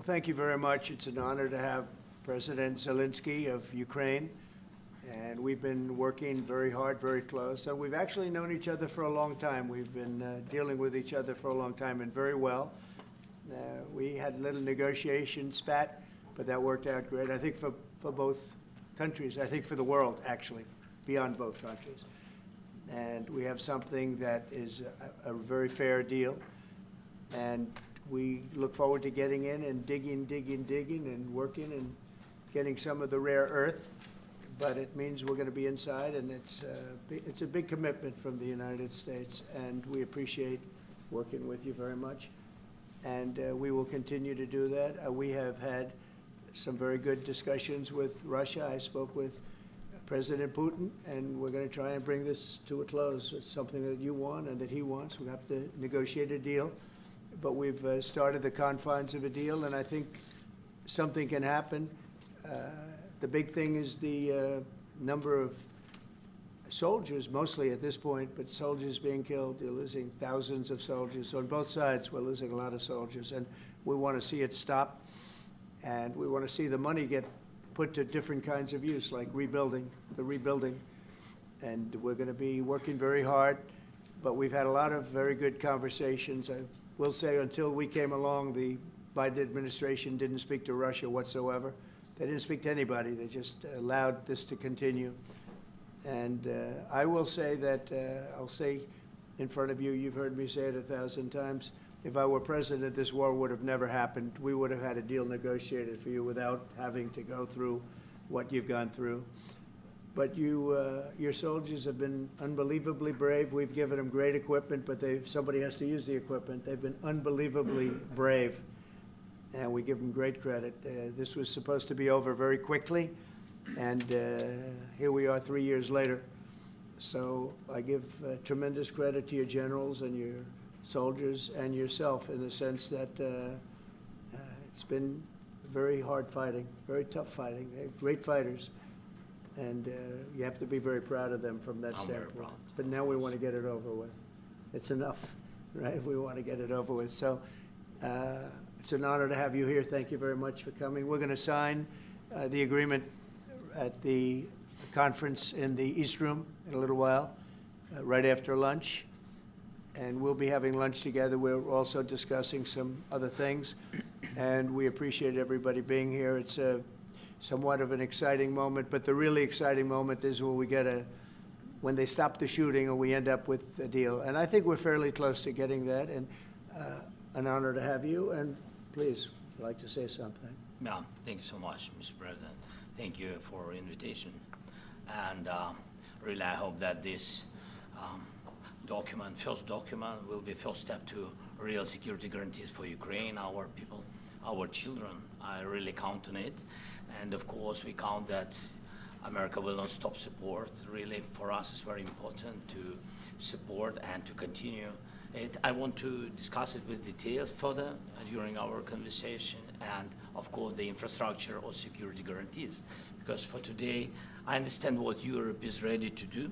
Well, thank you very much. It's an honor to have President Zelenskyy of Ukraine, and we've been working very hard, very close. And we've actually known each other for a long time. We've been dealing with each other for a long time and very well. We had a little negotiation spat, but that worked out great. I think for both countries, I think for the world, actually, beyond both countries. And we have something that is a very fair deal. And we look forward to getting in and digging and working and getting some of the rare earth. But it means we're going to be inside, and it's a big commitment from the United States, and we appreciate working with you very much. And we will continue to do that. We have had some very good discussions with Russia. I spoke with President Putin, and we're going to try and bring this to a close. It's something that you want and that he wants. We have to negotiate a deal. But we've started the confines of a deal, and I think something can happen. The big thing is the number of soldiers, mostly at this point, but soldiers being killed. You're losing thousands of soldiers. On both sides, we're losing a lot of soldiers, and we want to see it stop, and we want to see the money get put to different kinds of use, like rebuilding. And we're going to be working very hard, but we've had a lot of very good conversations. I will say until we came along, the Biden administration didn't speak to Russia whatsoever. They didn't speak to anybody. They just allowed this to continue. And I will say that, I'll say in front of you, you've heard me say it 1,000 times, if I were president, this war would have never happened. We would have had a deal negotiated for you without having to go through what you've gone through. But your soldiers have been unbelievably brave. We've given them great equipment, but somebody has to use the equipment. They've been unbelievably brave, and we give them great credit. This was supposed to be over very quickly, and here we are 3 years later. So I give tremendous credit to your generals and your soldiers and yourself in the sense that it's been very hard fighting, very tough fighting. They're great fighters. And you have to be very proud of them from that standpoint. But now we want to get it over with. It's enough, right? We want to get it over with. So it's an honor to have you here. Thank you very much for coming. We're going to sign the agreement at the conference in the East Room in a little while, right after lunch. And we'll be having lunch together. We're also discussing some other things. And we appreciate everybody being here. It's somewhat of an exciting moment, but the really exciting moment is when they stop the shooting and we end up with a deal. And I think we're fairly close to getting that, and an honor to have you. And please, if you'd like to say something. Yeah, thank you so much, Mr. President. Thank you for invitation. And really, I hope that this first document, will be first step to real security guarantees for Ukraine, our people, our children. I really count on it. And of course, we count that America will not stop support. Really, for us, it's very important to support and to continue it. I want to discuss it with details further during our conversation, and of course, the infrastructure or security guarantees. Because for today, I understand what Europe is ready to do,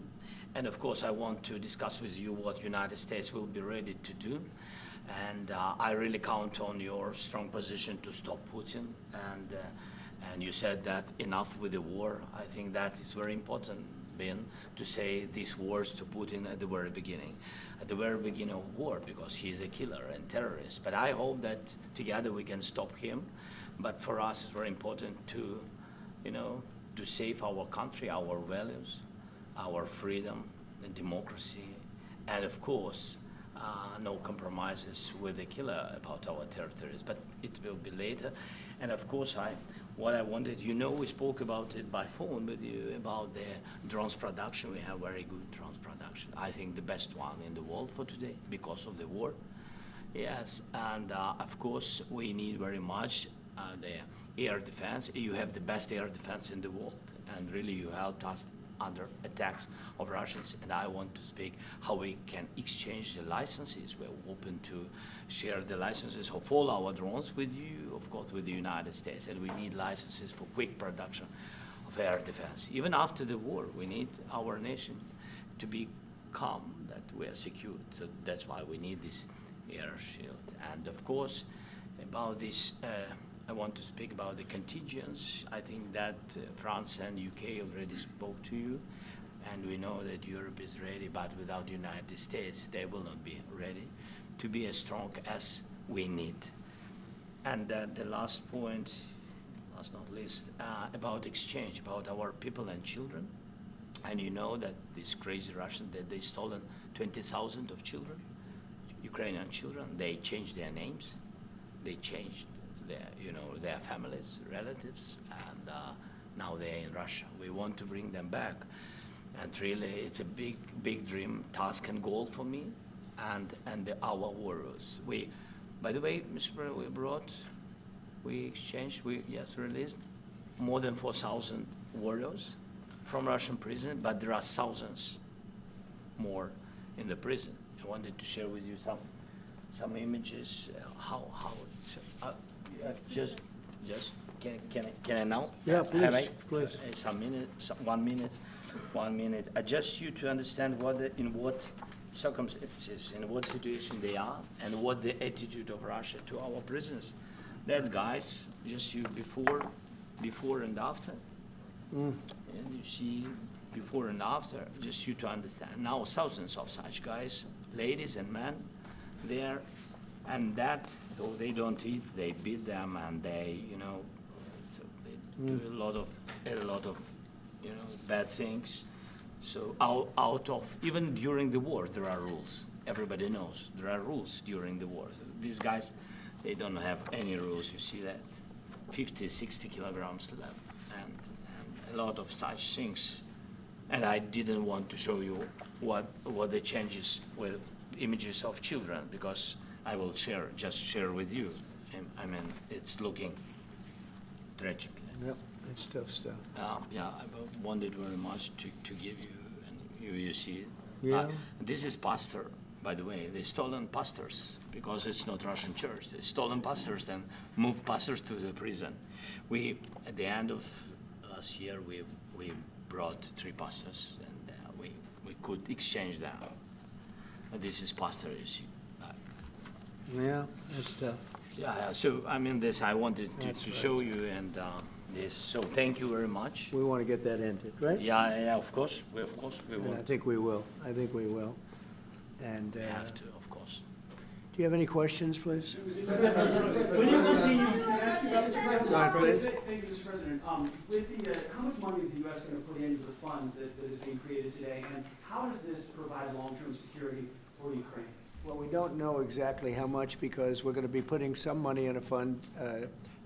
and of course, I want to discuss with you what United States will be ready to do. And I really count on your strong position to stop Putin. And you said that enough with the war. I think that is very important, Ben, to say these words to Putin at the very beginning of war, because he is a killer and terrorist. But I hope that together we can stop him. But for us, it's very important to, to save our country, our values, our freedom, and democracy, and of course, no compromises with the killer about our territories. But it will be later. And of course, what I wanted, we spoke about it by phone with you about the drones production. We have very good drones production. I think the best one in the world for today because of the war. Yes, and of course, we need very much the air defense. You have the best air defense in the world, and really you helped us under attacks of Russians. And I want to speak how we can exchange the licenses. We're open to share the licenses of all our drones with you, of course, with the United States. And we need licenses for quick production of air defense. Even after the war, we need our nation to be calm, that we are secured. So that's why we need this air shield. And of course, about this I want to speak about the contingents. I think that France and UK already spoke to you, and we know that Europe is ready, but without the United States, they will not be ready to be as strong as we need. And the last point, last not least, about exchange, about our people and children. And you know that these crazy Russians, that they stolen 20,000 of children, Ukrainian children. They changed their names, they changed their families, relatives, and now they're in Russia. We want to bring them back, and really, it's a big dream, task, and goal for me, and our warriors. By the way, Mr. President, we exchanged, released more than 4,000 warriors from Russian prison, but there are thousands more in the prison. I wanted to share with you some images, how it's, just, can I now? Yeah, please, Have I- please. One minute. Just you to understand in what circumstances, in what situation they are, and what the attitude of Russia to our prisoners. That guys, just you before and after. And you see before and after, just you to understand. Now thousands of such guys, ladies and men, there, and that, so they don't eat, they beat them, and they, so they do a lot of, bad things. So out of, even during the war, there are rules. Everybody knows there are rules during the war. So these guys, they don't have any rules. You see that 50, 60 kilograms left, and a lot of such things. And I didn't want to show you what the changes with images of children, because I will just share with you. I mean, it's looking tragic. Yep, it's tough stuff. Yeah, I wanted very much to give you, and you see it. Yeah. This is pastor, by the way. They stolen pastors because it's not Russian church. They stolen pastors and moved pastors to the prison. At the end of last year, we brought 3 pastors, and we could exchange them. And this is pastor, you see. Yeah, that's tough. Yeah. So I mean, this I wanted to show you, and this. So thank you very much. We want to get that ended, right? Yeah. Of course, we And will. I think we will. And We have to, of course. do you have any questions, please? When you continue to ask you about the president, Go ahead, please. thank you, Mr. President. With the, how much money is the U.S. going to put into the fund that is being created today, and how does this provide long-term security for Ukraine? Well, we don't know exactly how much, because we're going to be putting some money in a fund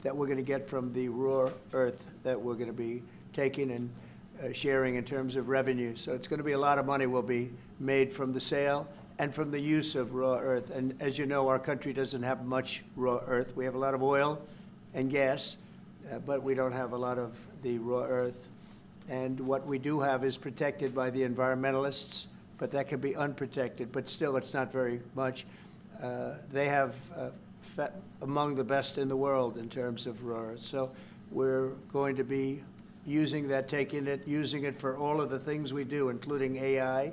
that we're going to get from the raw earth that we're going to be taking and sharing in terms of revenue. So it's going to be a lot of money will be made from the sale and from the use of raw earth. And as you know, our country doesn't have much raw earth. We have a lot of oil and gas, but we don't have a lot of the raw earth. And what we do have is protected by the environmentalists, but that can be unprotected. But still, it's not very much. They have among the best in the world in terms of raw earth. So we're going to be using that, using it for all of the things we do, including AI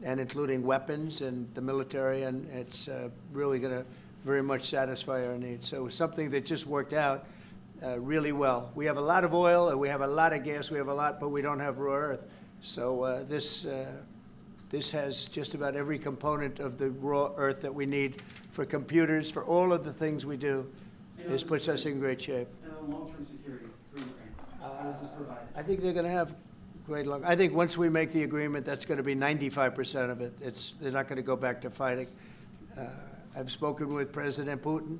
and including weapons and the military, and it's really going to very much satisfy our needs. So it's something that just worked out really well. We have a lot of oil and we have a lot of gas, but we don't have raw earth. So this has just about every component of the raw earth that we need for computers, for all of the things we do. This puts us in great shape. And the long-term security for Ukraine, how does this provide? I think they're going to have great luck. I think once we make the agreement, that's going to be 95% of it. They're not going to go back to fighting. I've spoken with President Putin,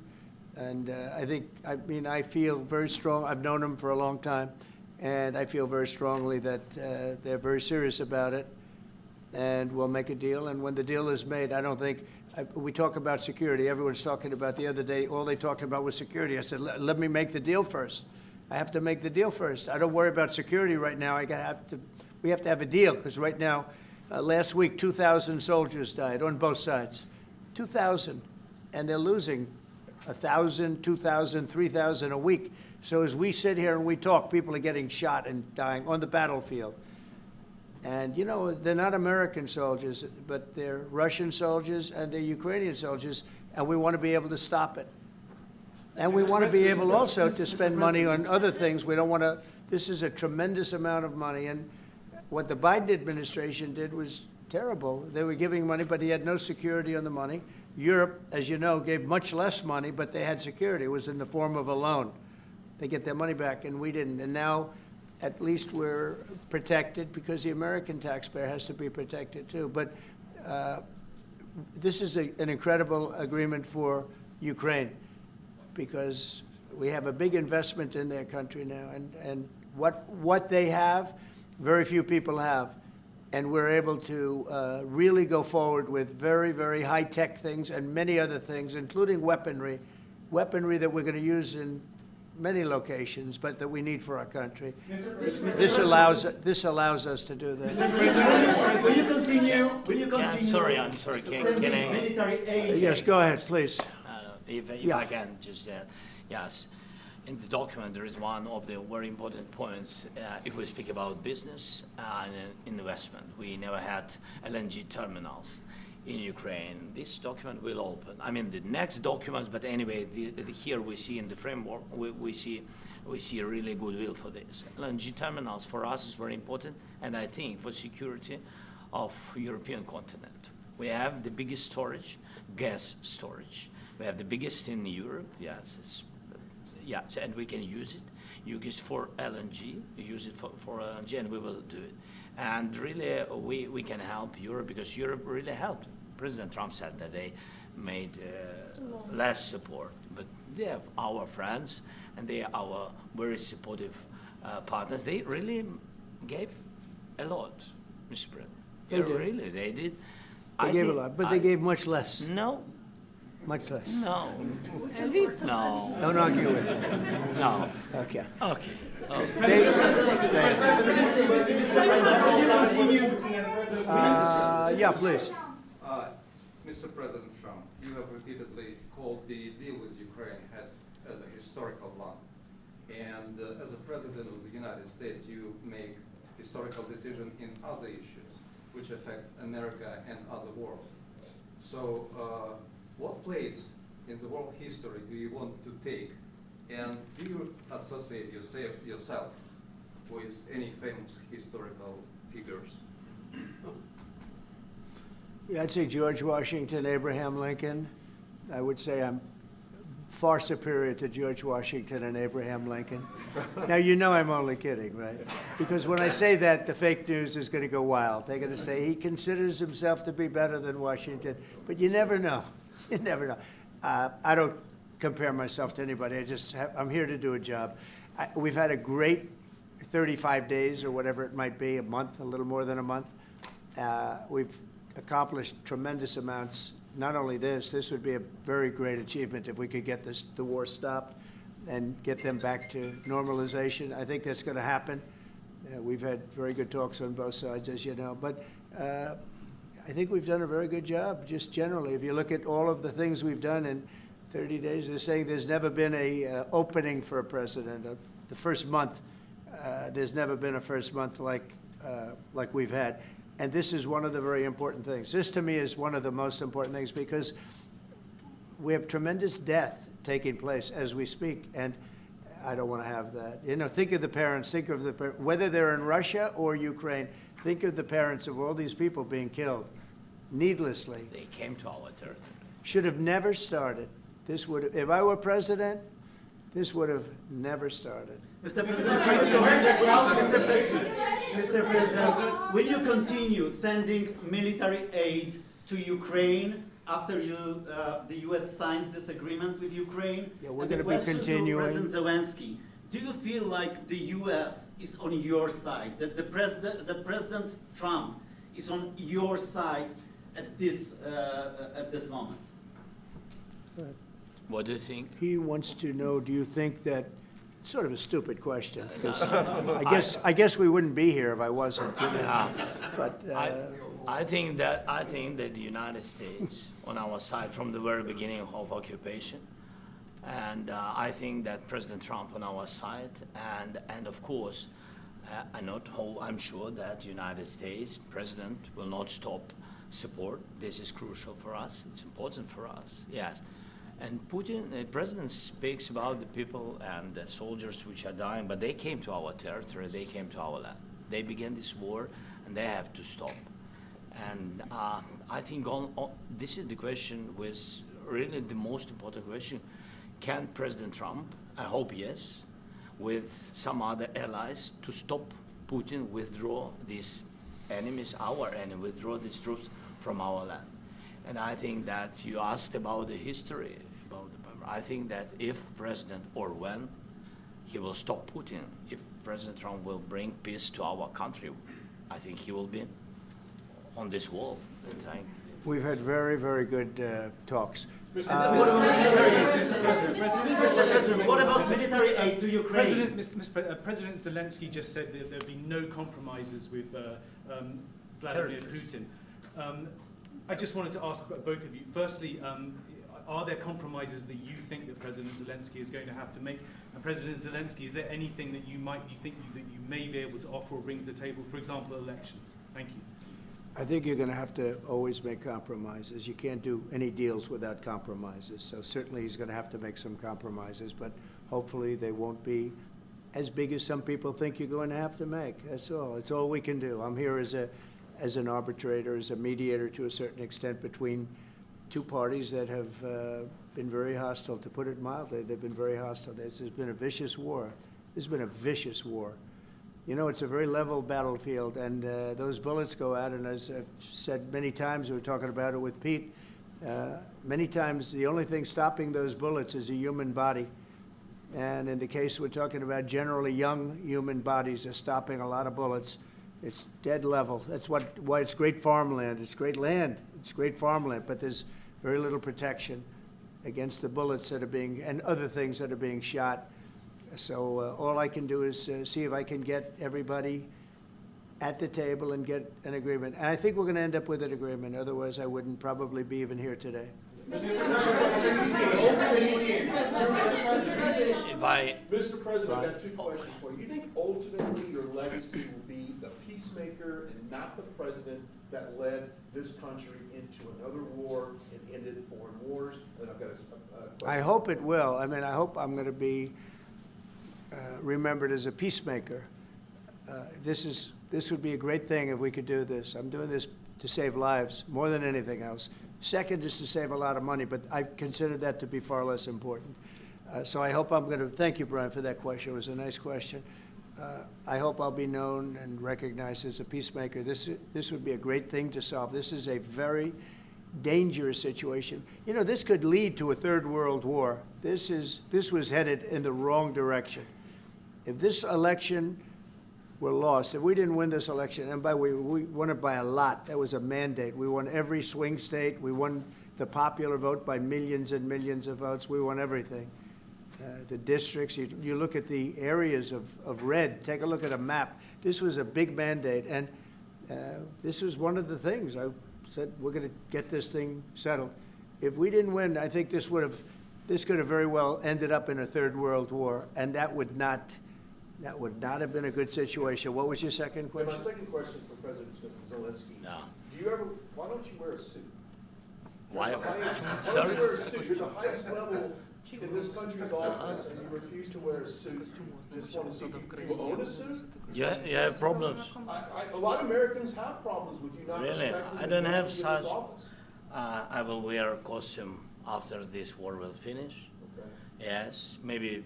and I feel very strong. I've known him for a long time, and I feel very strongly that they're very serious about it, and we'll make a deal. And when the deal is made, I don't think we talk about security. Everyone's talking about the other day, all they talked about was security. I said, let me make the deal first. I have to make the deal first. I don't worry about security right now. We have to have a deal, because right now, last week, 2,000 soldiers died on both sides. 2,000, and they're losing 1,000, 2,000, 3,000 a week. So as we sit here and we talk, people are getting shot and dying on the battlefield. And, they're not American soldiers, but they're Russian soldiers and they're Ukrainian soldiers, and we want to be able to stop it. And we want to be able also to spend money on other things. We don't want to, this is a tremendous amount of money. And what the Biden administration did was terrible. They were giving money, but he had no security on the money. Europe, as you know, gave much less money, but they had security. It was in the form of a loan. They get their money back, and we didn't. And now, at least we're protected because the American taxpayer has to be protected too. But this is an incredible agreement for Ukraine because we have a big investment in their country now. And what they have, very few people have. And we're able to really go forward with very, very high-tech things and many other things, including weaponry that we're going to use in many locations, but that we need for our country. This allows us to do that. Will you continue? Yeah, I'm sorry. Can I? Military aid. Yes, go ahead, please. If Yeah. I can just, yes. In the document, there is one of the very important points. If we speak about business and investment, we never had LNG terminals in Ukraine. This document will open. I mean, the next documents, but anyway, here we see in the framework, we see a really goodwill for this. LNG terminals for us is very important, and I think for security of European continent. We have the biggest storage, gas storage. We have the biggest in Europe. Yes, and we can use it for LNG, use it for LNG, and we will do it. And really, we can help Europe because Europe really helped. President Trump said that they made less support, but they have our friends, and they are our very supportive partners. They really gave a lot, Mr. President. They did. Really, they did. They gave a lot, but they gave much less. No. Much less. No. No. Don't argue with me. No. Okay. Okay. Yeah, please. Mr. President Trump, you have repeatedly called the deal with Ukraine as a historical one. And as a president of the United States, you make historical decisions in other issues which affect America and other world. So what place in the world history do you want to take? And do you associate yourself with any famous historical figures? Yeah, I'd say George Washington, Abraham Lincoln. I would say I'm far superior to George Washington and Abraham Lincoln. Now, you know I'm only kidding, right? Because when I say that, the fake news is going to go wild. They're going to say he considers himself to be better than Washington. But you never know. You never know. I don't compare myself to anybody. I'm here to do a job. We've had a great 35 days or whatever it might be, a month, a little more than a month. We've accomplished tremendous amounts. Not only this would be a very great achievement if we could get the war stopped and get them back to normalization. I think that's going to happen. We've had very good talks on both sides, as you know. But I think we've done a very good job, just generally. If you look at all of the things we've done in 30 days, they're saying there's never been a opening for a president. The first month, there's never been a first month like we've had. And this is one of the very important things. This, to me, is one of the most important things because we have tremendous death taking place as we speak, and I don't want to have that. You know, think of the parents, whether they're in Russia or Ukraine, think of the parents of all these people being killed needlessly. They came to our territory. Should have never started. This would have, if I were president, this would have never started. Mr. President, will you continue sending military aid to Ukraine after the U.S. signs this agreement with Ukraine? Yeah, we're And going to the be question continuing. To President Zelenskyy, do you feel like the U.S. is on your side, that President Trump is on your side at this moment? What do you think? He wants to know, do you think that, sort of a stupid question, because I guess we wouldn't be here if I wasn't. You know? But I think that the United States on our side from the very beginning of occupation, and I think that President Trump on our side, and of course, I'm sure that the United States President will not stop support. This is crucial for us. It's important for us. Yes. And Putin, the president speaks about the people and the soldiers which are dying, but they came to our territory, they came to our land. They began this war, and they have to stop. And I think this is the question, with really the most important question. Can President Trump, I hope yes, with some other allies, to stop Putin, withdraw these enemies, our enemy, withdraw these troops from our land? And I think that you asked about the history, I think that if President, or when, he will stop Putin, if President Trump will bring peace to our country, I think he will be on this wall. We've had very, very good talks. Mr. President, what about military aid to Ukraine? President Zelenskyy just said that there'd be no compromises with Vladimir Putin. I just wanted to ask both of you. Firstly, are there compromises that you think that President Zelenskyy is going to have to make? And President Zelenskyy, is there anything that you may be able to offer or bring to the table, for example, elections? Thank you. I think you're going to have to always make compromises. You can't do any deals without compromises. So certainly he's going to have to make some compromises, but hopefully they won't be as big as some people think you're going to have to make. That's all. It's all we can do. I'm here as an arbitrator, as a mediator to a certain extent between two parties that have been very hostile, to put it mildly. They've been very hostile. There's been a vicious war. There's been a vicious war. You know, it's a very level battlefield, and those bullets go out, and as I've said many times, we were talking about it with Pete, many times the only thing stopping those bullets is a human body. And in the case we're talking about, generally young human bodies are stopping a lot of bullets. It's dead level. That's why it's great farmland. It's great land. It's great farmland, but there's very little protection against the bullets that are being, and other things that are being shot. So all I can do is see if I can get everybody at the table and get an agreement. And I think we're going to end up with an agreement. Otherwise, I wouldn't probably be even here today. Mr. President, I've got two questions for you. You think ultimately your legacy will be the peacemaker and not the president that led this country into another war and ended foreign wars? And I've got a question. I hope it will. I mean, I hope I'm going to be remembered as a peacemaker. This would be a great thing if we could do this. I'm doing this to save lives more than anything else. Second is to save a lot of money, but I consider that to be far less important. So I hope I'm going to, thank you, Brian, for that question. It was a nice question. I hope I'll be known and recognized as a peacemaker. This would be a great thing to solve. This is a very dangerous situation. You know, this could lead to a third world war. This was headed in the wrong direction. If this election were lost, if we didn't win this election, and by the way, we won it by a lot. That was a mandate. We won every swing state. We won the popular vote by millions and millions of votes. We won everything. The districts, you look at the areas of red, take a look at a map. This was a big mandate, and this was one of the things. I said, we're going to get this thing settled. If we didn't win, I think this could have very well ended up in a third world war, and that would not have been a good situation. What was your second And question? my second question for President Zelenskyy. No. Why don't you wear a suit? Why? Why don't Sorry? you wear a suit? You're the highest level in this country's office, and you refuse to wear a suit. Just want to see, do you own a suit? You have problems. A lot of Americans have problems with you not Really? respecting I the don't have authority of this such. office. I will wear a costume after this war will finish. Okay. Yes, maybe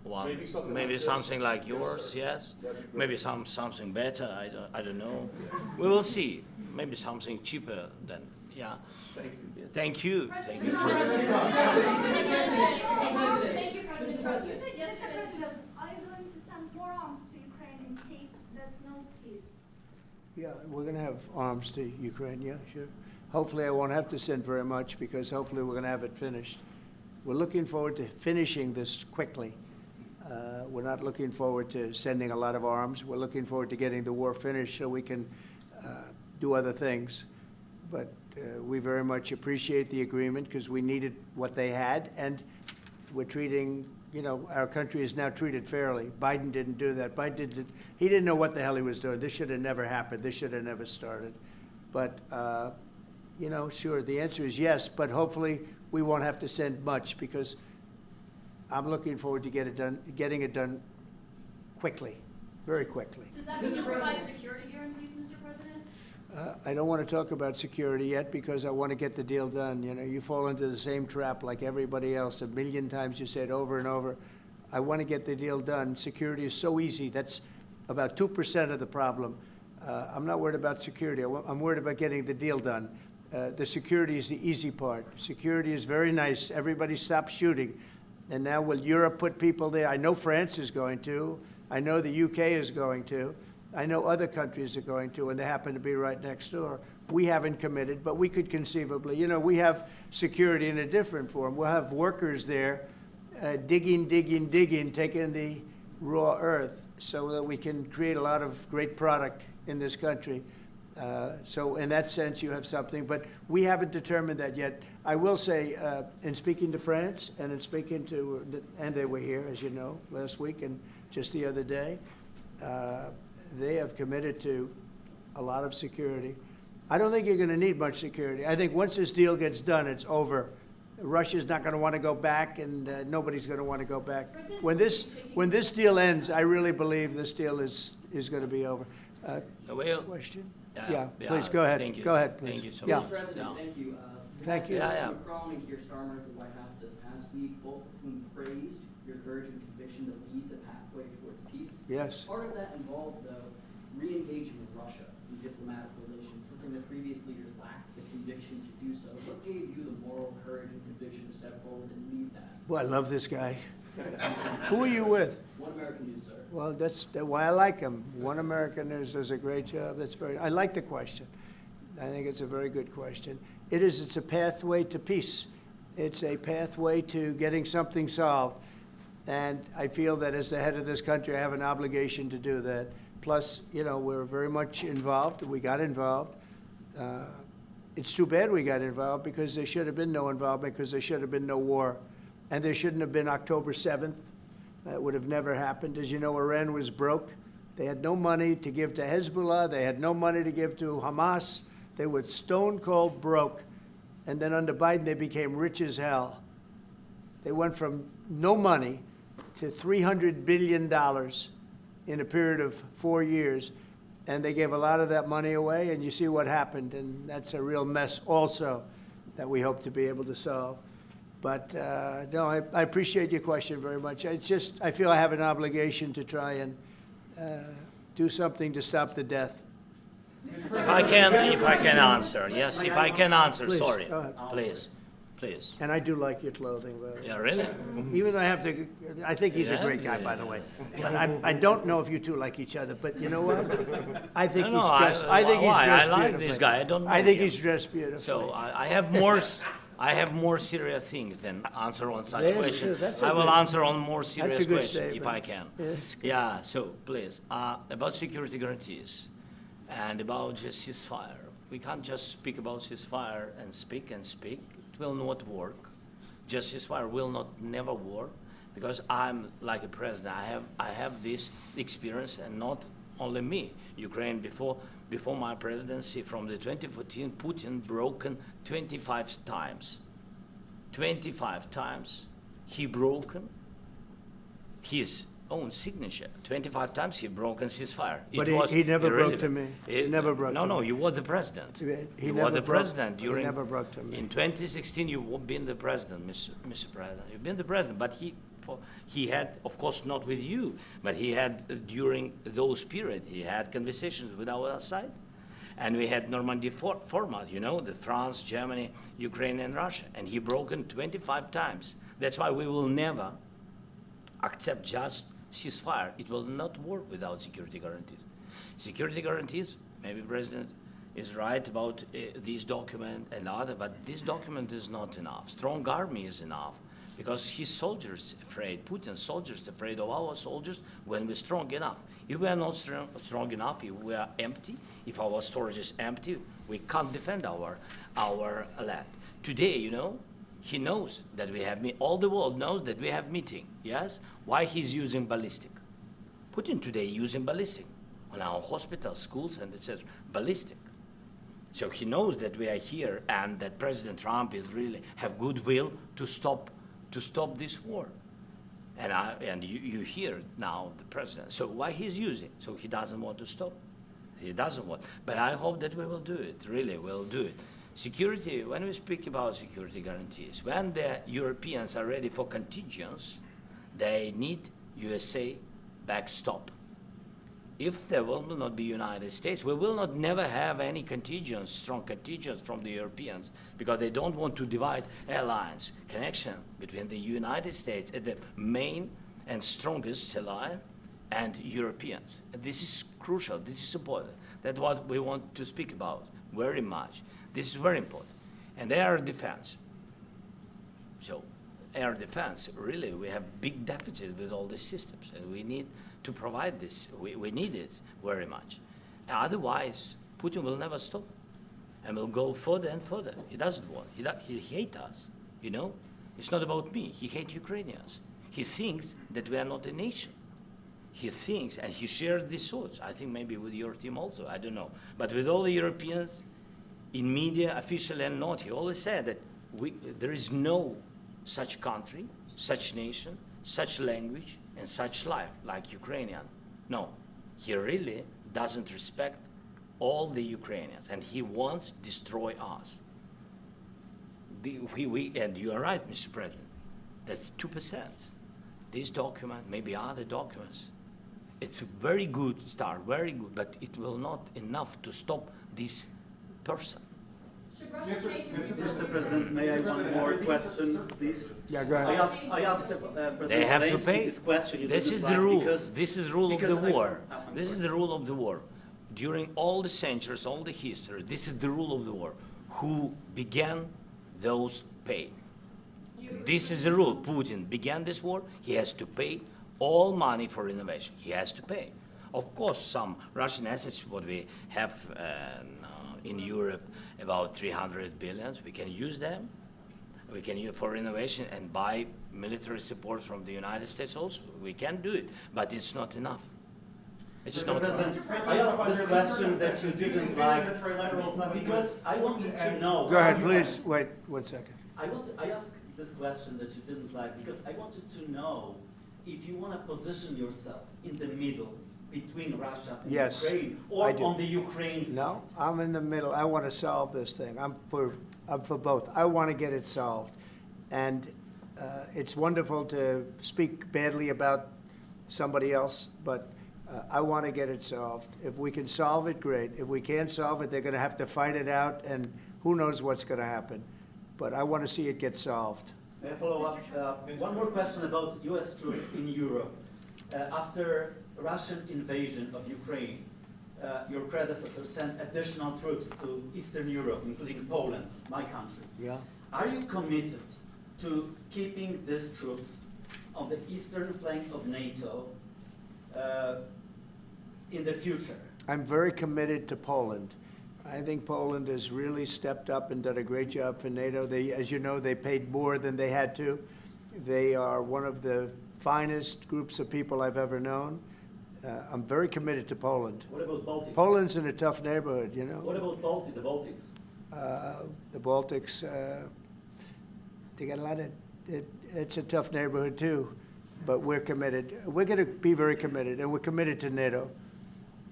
one, Maybe something maybe like this. something like Yes, yours. sir. Yes, That'd be great. maybe something better. I don't know. We will see. Maybe something cheaper than yeah. Thank you. Thank you. Thank you. Thank you, President Trump. You said yesterday. President, are you going to send more arms to Ukraine in case there's no peace? Yeah, we're going to have arms to Ukraine, yeah, sure. Hopefully I won't have to send very much, because hopefully we're going to have it finished. We're looking forward to finishing this quickly. We're not looking forward to sending a lot of arms. We're looking forward to getting the war finished so we can do other things. But we very much appreciate the agreement, because we needed what they had, and we're treating, you know, our country is now treated fairly. Biden didn't do that. He didn't know what the hell he was doing. This should have never happened. This should have never started. But, you know, sure, the answer is yes, but hopefully we won't have to send much, because I'm looking forward to getting it done quickly, very quickly. Does that mean you'll provide security guarantees, Mr. President? I don't want to talk about security yet, because I want to get the deal done. You know, you fall into the same trap like everybody else. 1,000,000 times you said over and over, I want to get the deal done. Security is so easy. That's about 2% of the problem. I'm not worried about security. I'm worried about getting the deal done. The security is the easy part. Security is very nice. Everybody stopped shooting. And now will Europe put people there? I know France is going to. I know the UK is going to. I know other countries are going to, and they happen to be right next door. We haven't committed, but we could conceivably. You know, we have security in a different form. We'll have workers there digging, taking the raw earth so that we can create a lot of great product in this country. So in that sense, you have something, but we haven't determined that yet. I will say, in speaking to France and in speaking to, and they were here, as you know, last week and just the other day, they have committed to a lot of security. I don't think you're going to need much security. I think once this deal gets done, it's over. Russia's not going to want to go back, and nobody's going to want to go back. When this deal ends, I really believe this deal is going to be over. Well, Question? yeah, Please, go ahead. Thank you. Go ahead, please. Thank you so Yeah. much. Mr. President, Yeah. thank you. Thank you. Yeah. Macron and Keir Starmer at the White House this past week, both of whom praised your courage and conviction to lead the pathway towards peace. Yes. Part of that involved, though, re-engaging with Russia in diplomatic relations, something that previous leaders lacked the conviction to do so. What gave you the moral courage and conviction to step forward and lead that? Well, I love this guy. Who are you with? One American News, sir. Well, that's why I like him. One American News does a great job. I like the question. I think it's a very good question. It's a pathway to peace. It's a pathway to getting something solved. And I feel that as the head of this country, I have an obligation to do that. Plus, you know, we're very much involved. We got involved. It's too bad we got involved, because there should have been no involvement, because there should have been no war. And there shouldn't have been October 7th. That would have never happened. As you know, Iran was broke. They had no money to give to Hezbollah. They had no money to give to Hamas. They were stone cold broke. And then under Biden, they became rich as hell. They went from no money to $300 billion in a period of 4 years. And they gave a lot of that money away, and you see what happened. And that's a real mess also that we hope to be able to solve. But no, I appreciate your question very much. It's just, I feel I have an obligation to try and do something to stop the death. If I can answer, yes, if I can answer, Please, sorry, go ahead. please. And I do like your clothing, by the way. Yeah, really? Even though I think he's a Yeah, great guy, yeah, by the way. yeah. But I don't know if you two like each other, but you know what? I think No, he's no, dressed, I think he's why? dressed I like beautifully. this guy. I don't know I think him. he's dressed beautifully. So I have more serious things than answer on such That's questions. true. That's a I will good- answer on more serious That's a good questions if statement. I can. Yeah, that's good. Yeah, so please, about security guarantees and about just ceasefire. We can't just speak about ceasefire and speak. It will not work. Just ceasefire will never work, because I'm like a president. I have this experience, and not only me. Ukraine before my presidency, from the 2014, Putin broken 25 times. 25 times he broken his own signature. 25 times he broken ceasefire. But he never broke to me. He never broke to me. No, you were the president. He You never were the broke- president he during. never broke to me. In 2016, you've been the president, Mr. President. You've been the president, but he had, of course, not with you, but he had during those period. He had conversations with our side, and we had Normandy format. You know, the France, Germany, Ukraine, and Russia, and he broken 25 times. That's why we will never accept just ceasefire. It will not work without security guarantees. Security guarantees, maybe President is right about this document and other, but this document is not enough. Strong army is enough, because his soldiers afraid, Putin's soldiers afraid of our soldiers when we're strong enough. If we are not strong enough, if we are empty, if our storage is empty, we can't defend our land. Today, you know, he knows that we have, all the world knows that we have meeting, yes? Why he's using ballistic? Putin today using ballistic on our hospitals, schools, and etc. Ballistic. So he knows that we are here and that President Trump is really have goodwill to stop this war. And you hear now the president. So why he's using? So he doesn't want to stop. He doesn't want. But I hope that we will do it. Really, we'll do it. Security. When we speak about security guarantees, when the Europeans are ready for contingents, they need USA backstop. If there will not be United States, we will not never have any contingents, strong contingents from the Europeans, because they don't want to divide alliance connection between the United States as the main and strongest ally and Europeans. And this is crucial. This is important. That's what we want to speak about very much. This is very important. And air defense. So air defense, really, we have big deficit with all these systems, and we need to provide this. We need it very much. Otherwise, Putin will never stop and will go further and further. He doesn't want. He hates us, you know? It's not about me. He hates Ukrainians. He thinks that we are not a nation. He thinks, and he shares these thoughts. I think maybe with your team also, I don't know. But with all the Europeans, in media, official and not, he always said that there is no such country, such nation, such language, and such life like Ukrainian. No, he really doesn't respect all the Ukrainians, and he wants to destroy us. And you are right, Mr. President, that's 2%. This document, maybe other documents, it's a very good start, very good, but it will not enough to stop this person. Should Russia change its Mr. President, may I have one more question, please? Yeah, go I ahead. asked President They have to Zelensky pay. this question. You This didn't is like the rule. because- This is the rule of the because I- war. I'm This is sorry. the rule of the war. During all the centuries, all the history, this is the rule of the war. Who began, those pay. Do you agree This with is the rule. Putin began this war. He has to pay all money for innovation. He has to pay. Of course, some Russian assets, what we have in Europe, about 300 billions, we can use them. We can use for innovation and buy military support from the United States also. We can do it, but it's not enough. It's Mr. not enough. President, I asked this question that you didn't like because I wanted to know. Go ahead, how you- please. Wait 1 second. I asked this question that you didn't like because I wanted to know if you want to position yourself in the middle between Russia and Yes, Ukraine I or do. on the Ukraine side. No, I'm in the middle. I want to solve this thing. I'm for both. I want to get it solved. And it's wonderful to speak badly about somebody else, but I want to get it solved. If we can solve it, great. If we can't solve it, they're going to have to fight it out, and who knows what's going to happen. But I want to see it get solved. May I follow up? One more question about U.S. troops in Europe. After Russian invasion of Ukraine, your predecessor sent additional troops to Eastern Europe, including Poland, my country. Yeah? Are you committed to keeping these troops on the eastern flank of NATO in the future? I'm very committed to Poland. I think Poland has really stepped up and done a great job for NATO. They, as you know, they paid more than they had to. They are one of the finest groups of people I've ever known. I'm very committed to Poland. What about Baltics? Poland's in a tough neighborhood, you know. What about the Baltics? The Baltics, they got a lot of, it's a tough neighborhood too, but we're committed. We're going to be very committed, and we're committed to NATO.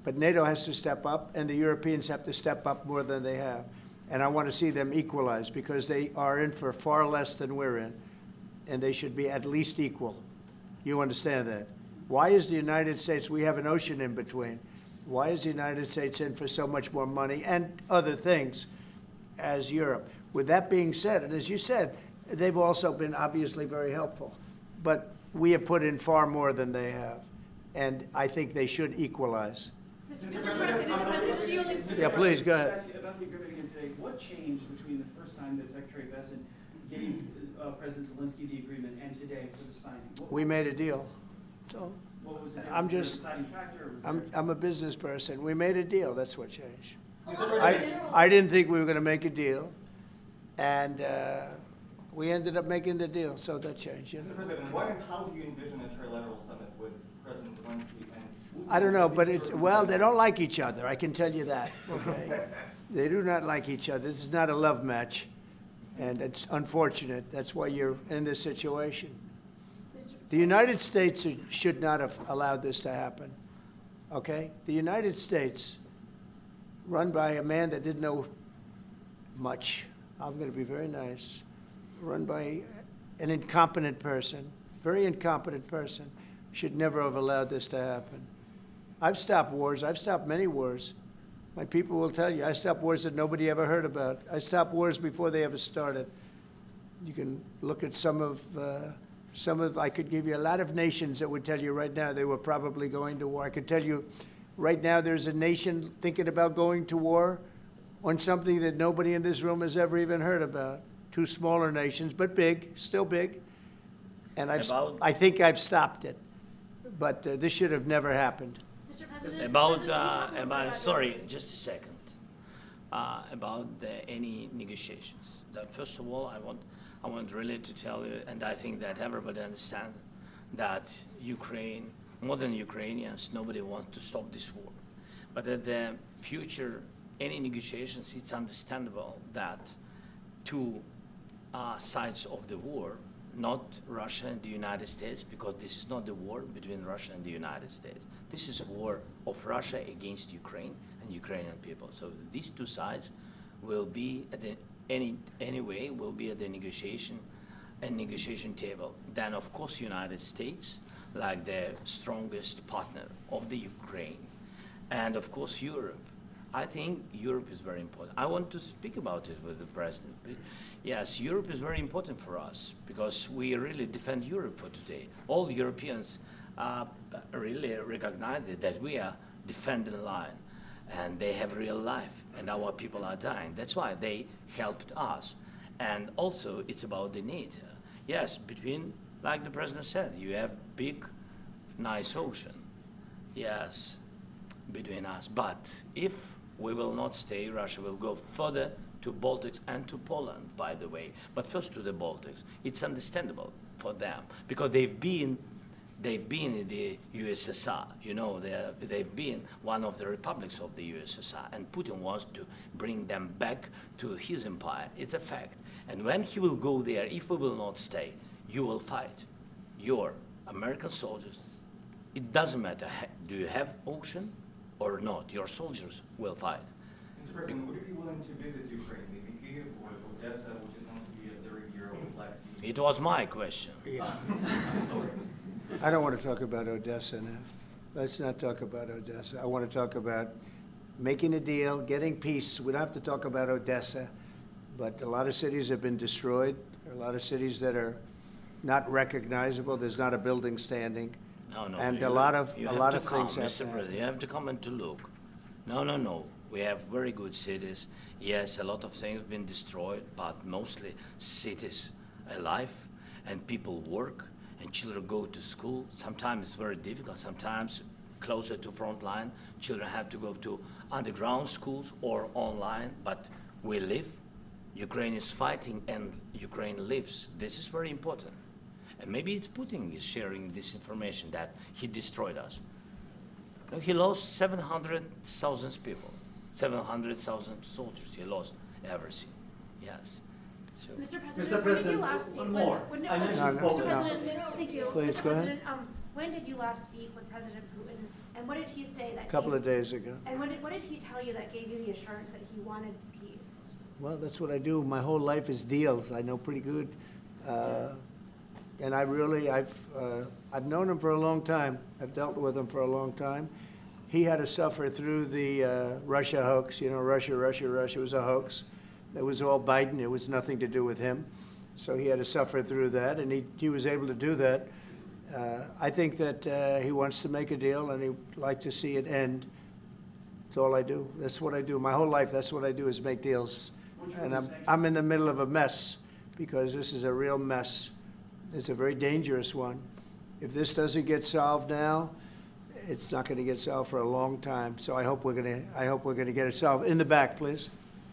But NATO has to step up, and the Europeans have to step up more than they have. And I want to see them equalize, because they are in for far less than we're in, and they should be at least equal. You understand that? Why is the United States, we have an ocean in between, why is the United States in for so much more money and other things as Europe? With that being said, and as you said, they've also been obviously very helpful, but we have put in far more than they have, and I think they should equalize. Mr. President, Yeah, please, go I ahead. ask you about the agreement again today. What changed between the first time that Secretary Bessent gave President Zelensky the agreement and today for the signing? We made a deal. So What was the I'm difference? Was just- there a deciding factor? Or was there- I'm a business person. We made a deal. That's what changed. Along I with general- I didn't think we were going to make a deal, and we ended up making the deal, so that changed, you know. Mr. President, when and how do you envision a trilateral summit with President Zelensky and Putin? I don't know, but it's, well, they don't like each other, I can tell you that, okay? They do not like each other. This is not a love match, and it's unfortunate. That's why you're in this situation. The United States should not have allowed this to happen, okay? The United States, run by a man that didn't know much, I'm going to be very nice, run by an incompetent person, very incompetent person, should never have allowed this to happen. I've stopped wars. I've stopped many wars. My people will tell you, I stopped wars that nobody ever heard about. I stopped wars before they ever started. You can look at some of, I could give you a lot of nations that would tell you right now they were probably going to war. I could tell you right now there's a nation thinking about going to war on something that nobody in this room has ever even heard about. Two smaller nations, but big, still big. And I think I've stopped it. But this should have never happened. Mr. President, Sorry, just a second. About any negotiations. First of all, I want really to tell you, and I think that everybody understands that Ukraine, more than Ukrainians, nobody wants to stop this war. But at the future, any negotiations, it's understandable that two sides of the war, not Russia and the United States, because this is not the war between Russia and the United States. This is a war of Russia against Ukraine and Ukrainian people. So these two sides will be at the anyway will be at the negotiation table. Then of course United States, like the strongest partner of the Ukraine, and of course Europe. I think Europe is very important. I want to speak about it with the president. Yes, Europe is very important for us because we really defend Europe for today. All Europeans really recognize that we are defending the line, and they have real life, and our people are dying. That's why they helped us. And also, it's about the NATO. Yes, between, like the president said, you have big, nice ocean. Yes, between us. But if we will not stay, Russia will go further to Baltics and to Poland, by the way. But first to the Baltics. It's understandable for them because they've been in the USSR. You know, they've been one of the republics of the USSR, and Putin wants to bring them back to his empire. It's a fact. And when he will go there, if we will not stay, you will fight. Your American soldiers, it doesn't matter, do you have ocean or not, your soldiers will fight. Mr. President, would you be willing to visit Ukraine, maybe Kyiv or Odessa, which is known to be a very old Black Sea? It was my question. Yeah. Sorry. I don't want to talk about Odessa now. Let's not talk about Odessa. I want to talk about making a deal, getting peace. We don't have to talk about Odessa, but a lot of cities have been destroyed. There are a lot of cities that are not recognizable. There's not a building standing. No, and a lot of things have Mr. President, you have to come and to look. No. We have very good cities. Yes, a lot of things have been destroyed, but mostly cities alive, and people work, and children go to school. Sometimes it's very difficult. Sometimes closer to front line, children have to go to underground schools or online, but we live. Ukraine is fighting, and Ukraine lives. This is very important. And maybe it's Putin is sharing this information that he destroyed us. No, he lost 700,000 people, 700,000 soldiers. He lost everything. Yes. So. Mr. President, Mr. when did you President, last speak one with? more. When did, I mentioned Mr. Poland. President, thank you. Please, Mr. go ahead. President, when did you last speak with President Putin, and what did he say that? A couple of days ago. And what did he tell you that gave you the assurance that he wanted peace? Well, that's what I do. My whole life is deals. I know pretty good. And I've known him for a long time. I've dealt with him for a long time. He had to suffer through the Russia hoax. You know, Russia was a hoax. It was all Biden. It was nothing to do with him. So he had to suffer through that, and he was able to do that. I think that he wants to make a deal, and he'd like to see it end. That's all I do. That's what I do. My whole life, that's what I do is make deals. And I'm in the middle of a mess because this is a real mess. It's a very dangerous one. If this doesn't get solved now, it's not going to get solved for a long time. So I hope we're going to get it solved. In the back, please.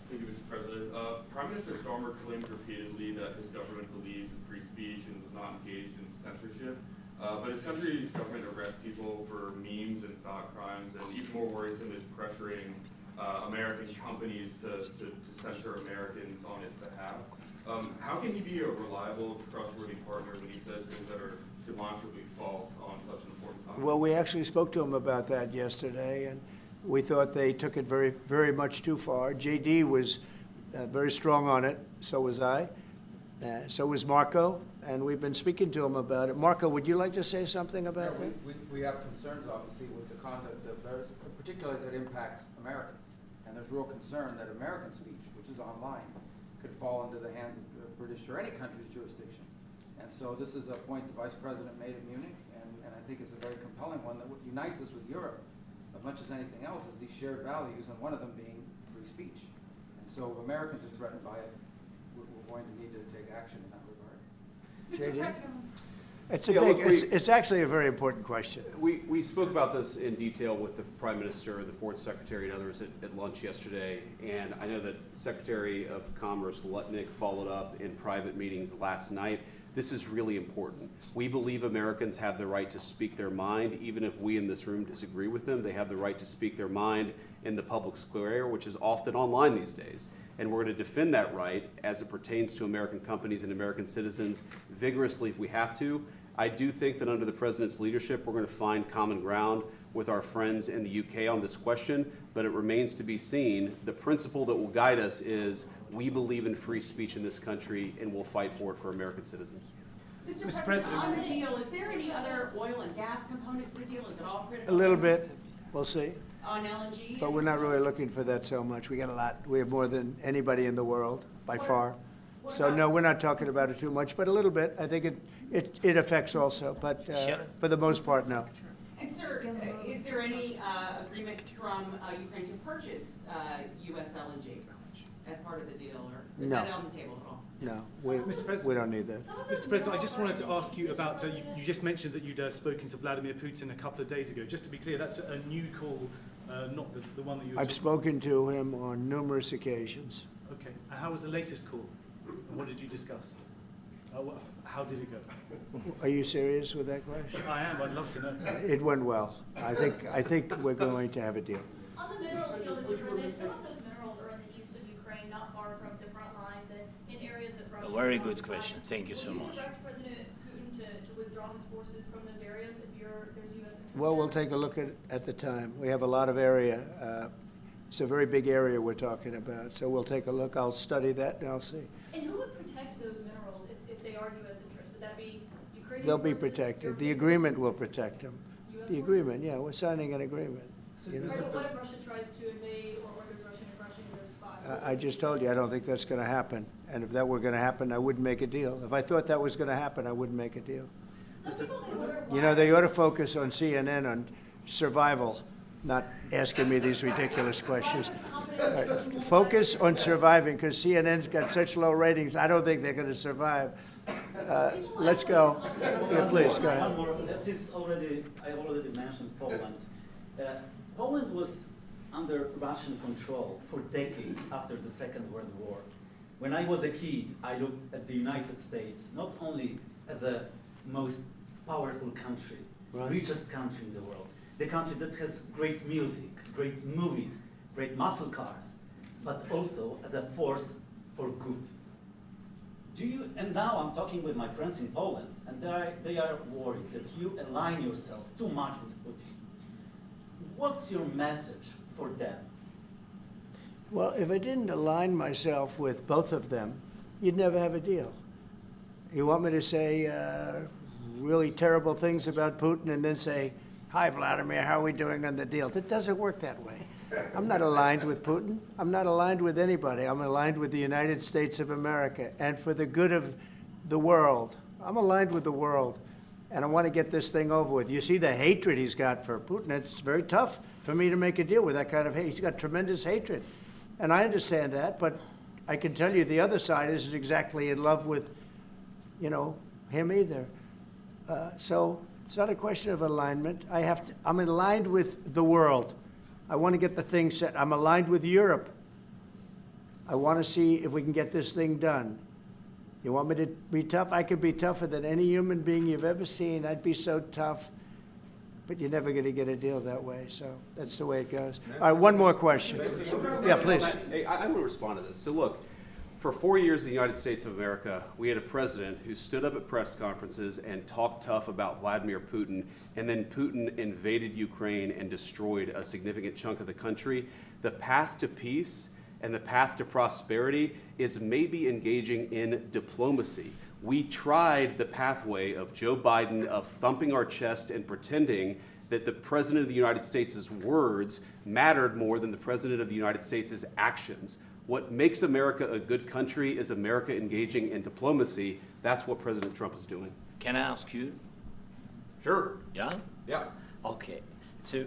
Thank you, Mr. President. Prime Minister Starmer claimed repeatedly that his government believes in free speech and was not engaged in censorship. But his country's government arrests people for memes and thought crimes, and even more worrisome is pressuring American companies to censor Americans on its behalf. How can he be a reliable, trustworthy partner when he says things that are demonstrably false on such an important topic? Well, we actually spoke to him about that yesterday, and we thought they took it very, very much too far. JD was very strong on it, so was I, so was Marco, and we've been speaking to him about it. Marco, would you like to say something about that? We have concerns, obviously, with the conduct of those, particularly as it impacts Americans. And there's real concern that American speech, which is online, could fall into the hands of the British or any country's jurisdiction. And so this is a point the Vice President made in Munich, and I think it's a very compelling one that unites us with Europe as much as anything else, is these shared values, and one of them being free speech. And so if Americans are threatened by it, we're going to need to take action in that regard. Mr. JD? President, It's a Yeah, big, look, it's actually a very important question. We spoke about this in detail with the Prime Minister, the Foreign Secretary, and others at lunch yesterday. And I know that Secretary of Commerce Lutnick followed up in private meetings last night. This is really important. We believe Americans have the right to speak their mind, even if we in this room disagree with them. They have the right to speak their mind in the public square, which is often online these days. And we're going to defend that right as it pertains to American companies and American citizens vigorously if we have to. I do think that under the President's leadership, we're going to find common ground with our friends in the UK on this question, but it remains to be seen. The principle that will guide us is we believe in free speech in this country, and we'll fight for it for American citizens. Mr. President, on the deal, is there any other oil and gas component to the deal? Is it all critical? A little bit, we'll see. On LNG? But we're not really looking for that so much. We got a lot. We have more than anybody in the world, by far. So no, we're not talking about it too much, but a little bit. I think it affects also, but for the most part, no. And sir, is there any agreement from Ukraine to purchase U.S. LNG as part of the deal, or is No. that on the table at all? No, Mr. President. we don't need that. Mr. President, I just wanted to ask you about, you just mentioned that you'd spoken to Vladimir Putin a couple of days ago. Just to be clear, that's a new call, not the one that you were I've spoken to him on numerous occasions. Okay, and how was the latest call? And what did you discuss? How did it go? Are you serious with that question? I am, I'd love to know. It went well. I think we're going to have a deal. On the minerals deal, Mr. President, some of those minerals are in the east of Ukraine, not far from the front lines, and in areas that Russia. A very good question. Thank you so Will much. you direct President Putin to withdraw his forces from those areas if there's U.S. interest? Well, we'll there? take a look at the time. We have a lot of area. It's a very big area we're talking about, so we'll take a look. I'll study that and I'll see. And who would protect those minerals if they are U.S. interest? Would that be Ukrainian They'll be forces, protected. The European agreement forces, will protect them. US The agreement, yeah, we're signing an agreement. You know? Right, but what if Russia tries to invade or orders Russian aggression in those spots? I just told you, I don't think that's going to happen. And if that were going to happen, I wouldn't make a deal. If I thought that was going to happen, I wouldn't make a deal. Some people may wonder You know, why- they ought to focus on CNN on survival, not asking me these ridiculous questions. All right. Focus on surviving, because CNN's got such low ratings, I don't think they're going to survive. Let's go. Yeah, please, go One ahead. more. Since I already mentioned Poland. Poland was under Russian control for decades after the Second World War. When I was a kid, I looked at the United States not only as a most powerful country, Right. richest country in the world, the country that has great music, great movies, great muscle cars, but also as a force for good. And now I'm talking with my friends in Poland, and they are worried that you align yourself too much with Putin. What's your message for them? Well, if I didn't align myself with both of them, you'd never have a deal. You want me to say really terrible things about Putin and then say, "Hi, Vladimir, how are we doing on the deal?" That doesn't work that way. I'm not aligned with Putin. I'm not aligned with anybody. I'm aligned with the United States of America. And for the good of the world, I'm aligned with the world. And I want to get this thing over with. You see the hatred he's got for Putin. It's very tough for me to make a deal with that kind of hate. He's got tremendous hatred. And I understand that, but I can tell you the other side isn't exactly in love with, him either. So it's not a question of alignment. I'm aligned with the world. I want to get the thing set. I'm aligned with Europe. I want to see if we can get this thing done. You want me to be tough? I could be tougher than any human being you've ever seen. I'd be so tough. but you're never going to get a deal that way, so that's the way it goes. All right, one more question. Yeah, please. Hey, I want to respond to this. So look, for 4 years in the United States of America, we had a president who stood up at press conferences and talked tough about Vladimir Putin, and then Putin invaded Ukraine and destroyed a significant chunk of the country. The path to peace and the path to prosperity is maybe engaging in diplomacy. We tried the pathway of Joe Biden, of thumping our chest and pretending that the President of the United States' words mattered more than the President of the United States' actions. What makes America a good country is America engaging in diplomacy. That's what President Trump is doing. Can I ask you? Sure. Yeah? Yeah. Okay. So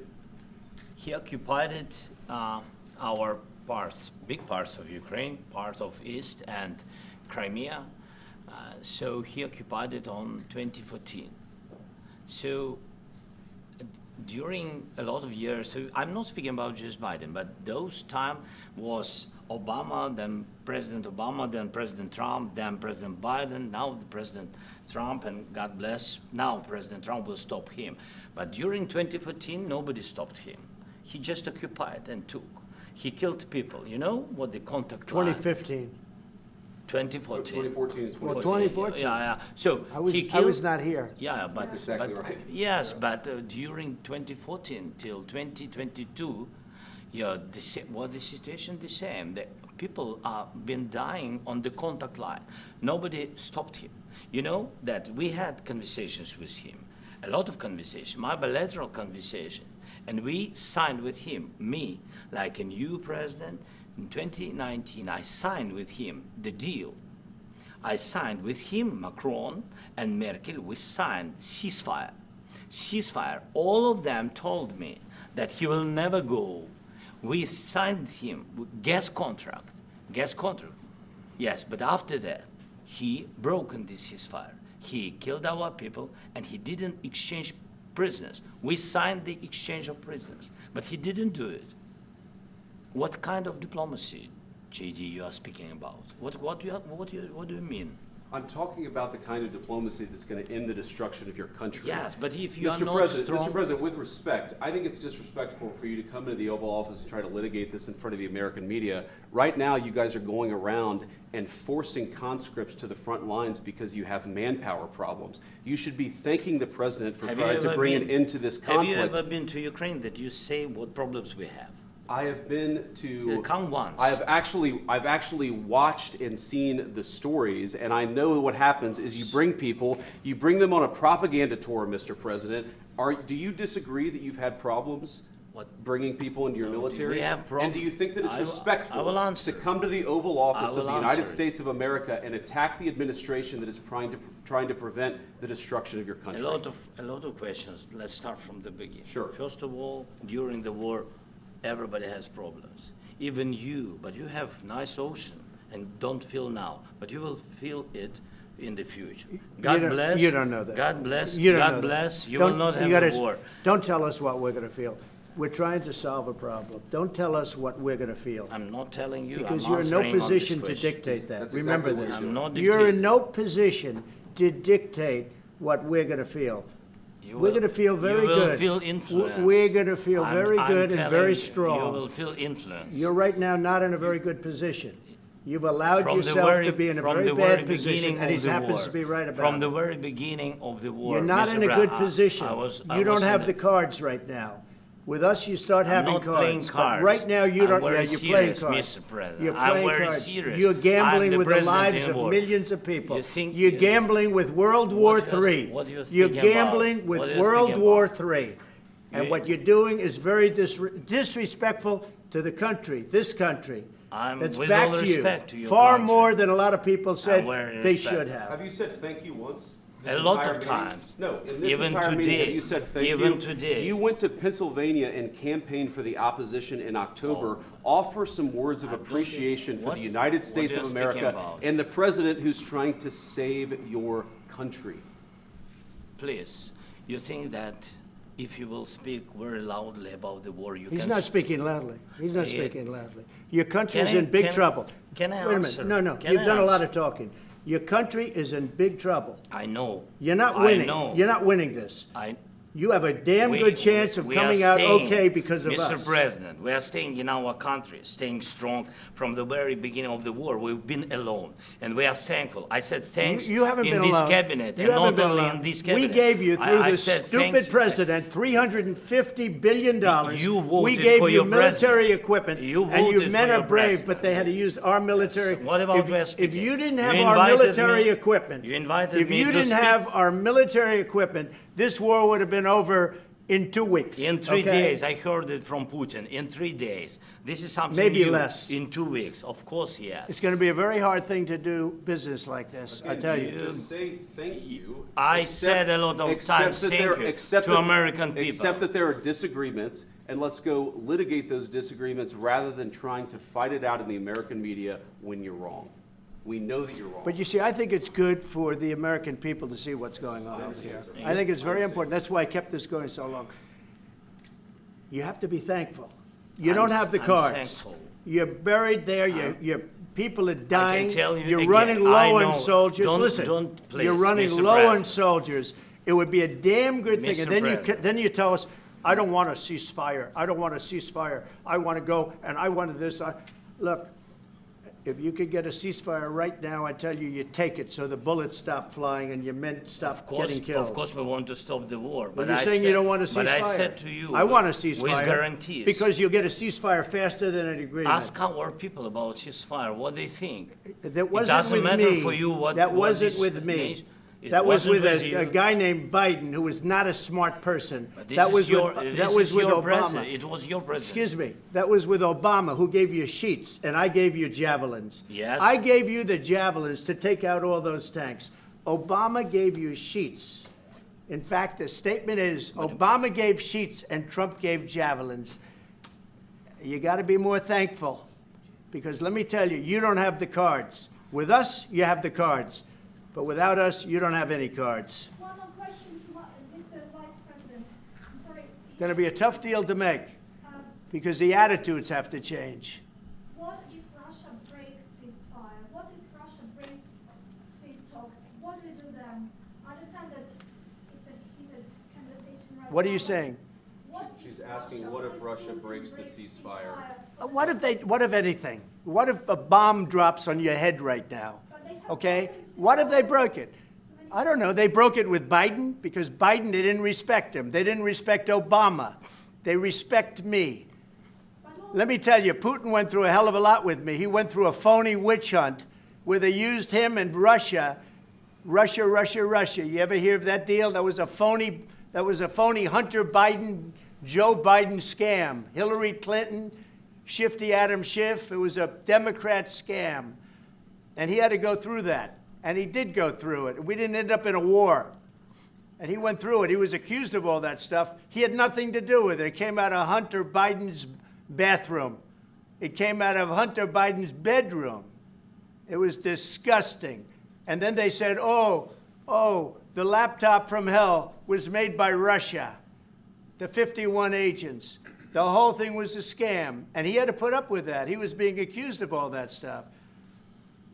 he occupied our parts, big parts of Ukraine, part of East and Crimea. So he occupied it on 2014. So during a lot of years, so I'm not speaking about just Biden, but those time was Obama, then President Obama, then President Trump, then President Biden, now the President Trump, and God bless, now President Trump will stop him. But during 2014, nobody stopped him. He just occupied and took. He killed people. You know what the contact line? 2015. 2014. 2014 is Well, 2014. Yeah. So I was, he killed, I was not here. Yeah, but That's exactly but, right. Yes, but during 2014 till 2022, yeah, the situation the same. The people are been dying on the contact line. Nobody stopped him. You know that we had conversations with him, a lot of conversation, my bilateral conversation, and we signed with him. Me, like a new president. In 2019, I signed with him the deal. I signed with him, Macron and Merkel, we signed ceasefire. Ceasefire, all of them told me that he will never go. We signed him with gas contract, yes, but after that, he broken this ceasefire. He killed our people and he didn't exchange prisoners. We signed the exchange of prisoners, but he didn't do it. What kind of diplomacy, JD, you are speaking about? What do you mean? I'm talking about the kind of diplomacy that's going to end the destruction of your country. Yes, but if you are Mr. not President, strong... Mr. President, with respect, I think it's disrespectful for you to come into the Oval Office and try to litigate this in front of the American media. Right now, you guys are going around and forcing conscripts to the front lines because you have manpower problems. You should be thanking the President for trying to bring an end to this conflict. Have you ever been to Ukraine that you say what problems we have? I have been to. Come once. I've actually watched and seen the stories, and I know what happens is you bring people, you bring them on a propaganda tour, Mr. President. Do you disagree that you've had problems bringing people into your military? We have problems. And do you think that it's respectful to come to the Oval Office of the United States of America and attack the administration that is trying to prevent the destruction of your country? A lot of questions. Let's start from the beginning. Sure. First of all, during the war, everybody has problems. Even you, but you have nice ocean and don't feel now, but you will feel it in the future. God bless. You don't know that. God bless. You don't God know bless. that. You will not have a war. Don't tell us what we're going to feel. We're trying to solve a problem. Don't tell us what we're going to feel. I'm not telling you. Because I'm you're in no answering on this position to question. dictate that. That's Remember exactly what this. I'm not You're dictating. in no position to dictate what we're going to feel. We're going to feel very good. You will feel influence. We're going to feel very good and very You strong. will feel influence. You're right now not in a very good position. You've allowed From the yourself very- to be in a from very the bad very position, beginning and he of the happens war. to be right about From it. the very beginning of the war. You're not Mr. in a Brown, good position. I You was don't have in the cards right now. With us, you start I'm having not cards. playing But cards. right now, you I'm don't. very Yeah, you're playing serious, cards. Mr. President. You're I'm playing very cards. serious. You're I'm gambling the with the president lives in of war. millions of people. You think- You're gambling with World War What III. what do you You're think about? gambling with What do you World think War about? III. And You- what you're doing is very disrespectful to the country, this country. I'm That's with back all to respect to you. your Far country. more than a lot of people said very they respect. should have. Have you said thank you once? A This lot entire of meeting? times. No, in this Even entire meeting, today. have you said thank you? Even today. You went to Pennsylvania and campaigned for the opposition in October. Offer some words of appreciation for What- the United what States are of you America speaking about? and the president who's trying to save your country. Please, you think that if you will speak very loudly about the war, you He's can... not speaking loudly. He's not Yeah. speaking loudly. Your country is Can I- in big can- trouble. can I Wait a answer? minute. No, Can you've I done a lot answer? of talking. Your country is in big trouble. I know. You're not I winning. know. You're not winning this. you have a damn We- good chance of we are coming out staying, okay because of us. Mr. President, we are staying in our country, staying strong from the very beginning of the war. We've been alone, and we are thankful. I said thanks You haven't in been this alone. cabinet, You and haven't not been only alone. in this cabinet. We gave you, through I this said thank stupid you. president, $350 billion. You We voted gave for you your military president. equipment, You and you voted men for are your brave, president. but they had to use our military. What about If West you didn't You have our invited military me- equipment, you invited if me you to didn't speak. have our military equipment, this war would have been over in 2 weeks. In 3 okay? days, I heard it from Putin. In 3 days, this is something Maybe new. less. In 2 weeks, of course, yes. It's going to be a very hard thing to do business like this, I tell you. Just say thank you. I Accept- said a lot of accept times that thank there- you accept to that- American people. Accept that there are disagreements, and let's go litigate those disagreements rather than trying to fight it out in the American media when you're wrong. We know that you're wrong. But you see, I think it's good for the American people to see what's going on over here. I think it's very important. That's why I kept this going so long. You have to be thankful. You don't have the I'm cards. thankful. You're buried there. Your people are dying. tell you You're again, running I low know. on soldiers. Don't- Listen, don't, please, you're running Mr. low on President. soldiers. It would be a damn good thing. Mr. And then President. then you tell us, I don't want a ceasefire. I don't want a ceasefire. I want to go and I want this. Look, if you could get a ceasefire right now, I tell you, you take it so the bullets stop flying and your men stop getting killed. Of course, we want to stop the war. But But you're I saying said, you don't want a ceasefire. But I said to you, I want a ceasefire. with guarantees. Because you'll get a ceasefire faster than an agreement. Ask our people about ceasefire, what they think. That wasn't it doesn't with matter me. for you what. That what wasn't this with me. nation- it That was wasn't with you. a guy named Biden, who was not a smart person. But this That is was your, with, this that was is with your Obama. president. It was your president. Excuse me. That was with Obama, who gave you sheets, and I gave you javelins. Yes. I gave you the javelins to take out all those tanks. Obama gave you sheets. In fact, the statement is, Obama gave sheets and Trump gave javelins. You got to be more thankful, because let me tell you, you don't have the cards. With us, you have the cards. But without us, you don't have any cards. One more question to Mr. Vice President. I'm sorry. Going to be a tough deal to make, because the attitudes have to change. What if Russia breaks ceasefire? What if Russia breaks these talks? What do we do then? I understand that it's a heated conversation right now. What are you but saying? what if She's asking, what if Russia Putin breaks the breaks ceasefire? What if anything? What if a bomb drops on your head right now? But they have Okay? broken What if they ceasefire. broke it? I don't know. They broke it with Biden because Biden, they didn't respect him. They didn't respect Obama. They respect me. Let me tell you, Putin went through a hell of a lot with me. He went through a phony witch hunt where they used him and Russia. You ever hear of that deal? That was a phony Hunter Biden, Joe Biden scam. Hillary Clinton, Shifty Adam Schiff. It was a Democrat scam. And he had to go through that. And he did go through it. We didn't end up in a war. And he went through it. He was accused of all that stuff. He had nothing to do with it. It came out of Hunter Biden's bathroom. It came out of Hunter Biden's bedroom. It was disgusting. And then they said, oh, the laptop from hell was made by Russia, the 51 agents. The whole thing was a scam. And he had to put up with that. He was being accused of all that stuff.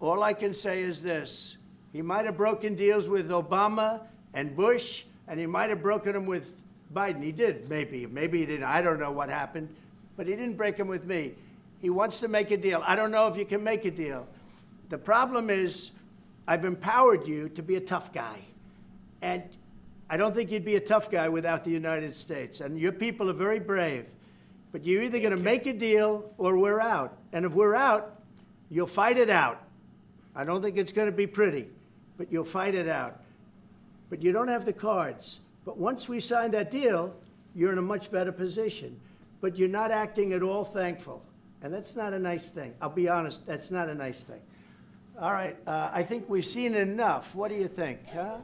All I can say is this. He might have broken deals with Obama and Bush, and he might have broken them with Biden. He did, maybe. Maybe he didn't. I don't know what happened. But he didn't break them with me. He wants to make a deal. I don't know if you can make a deal. The problem is I've empowered you to be a tough guy. And I don't think you'd be a tough guy without the United States. And your people are very brave. But you're either going to make a deal or we're out. And if we're out, you'll fight it out. I don't think it's going to be pretty, but you'll fight it out. But you don't have the cards. But once we sign that deal, you're in a much better position. But you're not acting at all thankful. And that's not a nice thing. I'll be honest, that's not a nice thing. All right, I think we've seen enough. What do you think? Huh?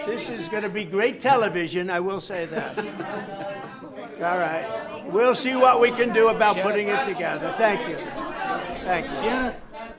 This is going to be great television, I will say that. All right. We'll see what we can do about putting it together. Thank you. Thanks.